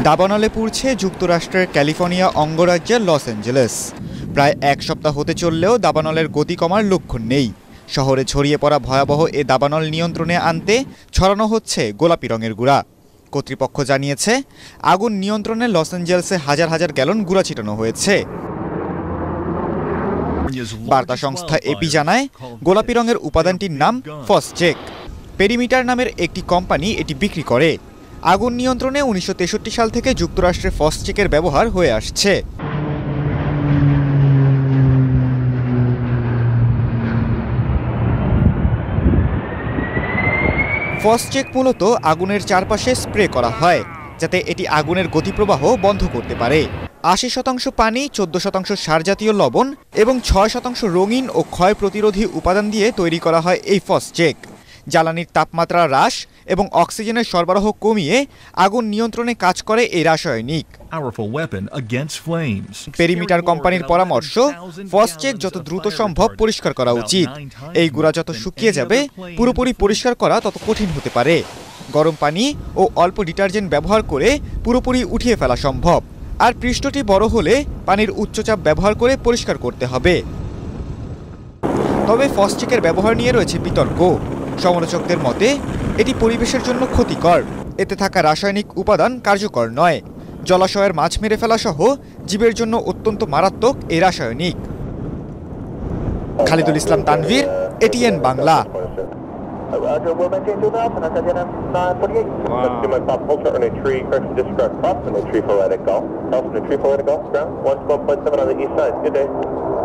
দাবানলে পুড়ছে যুক্তরাষ্ট্রের ক্যালিফোর্নিয়া অঙ্গরাজ্যের Los Angeles. প্রায় এক সপ্তাহ হতে চললেও দাবানলের গতি কমার লক্ষণ নেই। শহরে ছড়িয়ে পড়া ভয়াবহ এ দাবানল নিয়ন্ত্রণে আনতে ছড়ানো হচ্ছে গোলাপি রঙের গুঁড়া। কর্তৃপক্ষ জানিয়েছে, আগুন নিয়ন্ত্রণে লস অ্যাঞ্জেলেসে হাজার হাজার গ্যালন গুঁড়া ছিটানো হয়েছে। বার্তা সংস্থা এপি জানায়, গোলাপি রঙের উপাদানটির নাম ফসচেক। পেরিমিটার নামের একটি কোম্পানি এটি বিক্রি করে। আগুন নিয়ন্ত্রণে ১৯৬৩ সাল থেকে যুক্তরাষ্ট্রে ফসচেকের ব্যবহার হয়ে আসছে। ফসচেক মূলত আগুনের চারপাশে স্প্রে করা হয়, যাতে এটি আগুনের গতিপ্রবাহ বন্ধ করতে পারে। ৮০% পানি, ১৪% সার জাতীয় লবণ এবং ৬% রঙিন ও ক্ষয় প্রতিরোধী উপাদান দিয়ে তৈরি করা হয় এই ফসচেক। জ্বালানির তাপমাত্রা হ্রাস এবং অক্সিজেনের সরবরাহ কমিয়ে আগুন নিয়ন্ত্রণে কাজ করে এই রাসায়নিক। পেরিমিটার কোম্পানির পরামর্শ, ফসচেক যত দ্রুত সম্ভব পরিষ্কার করা উচিত। এই গুঁড়া যত শুকিয়ে যাবে, পুরোপুরি পরিষ্কার করা তত কঠিন হতে পারে। গরম পানি ও অল্প ডিটারজেন্ট ব্যবহার করে পুরোপুরি উঠিয়ে ফেলা সম্ভব। আর পৃষ্ঠটি বড় হলে পানির উচ্চচাপ ব্যবহার করে পরিষ্কার করতে হবে। তবে ফসচেকের ব্যবহার নিয়ে রয়েছে বিতর্ক। সমালোচকদের মতে, এটি পরিবেশের জন্য ক্ষতিকর। এতে থাকা রাসায়নিক উপাদান কার্যকর নয়। জলাশয়ের মাছ মেরে ফেলা সহ জীবের জন্য অত্যন্ত মারাত্মক এই রাসায়নিক। খালিদুল ইসলাম তানভীর, এটিএন বাংলা। Wow.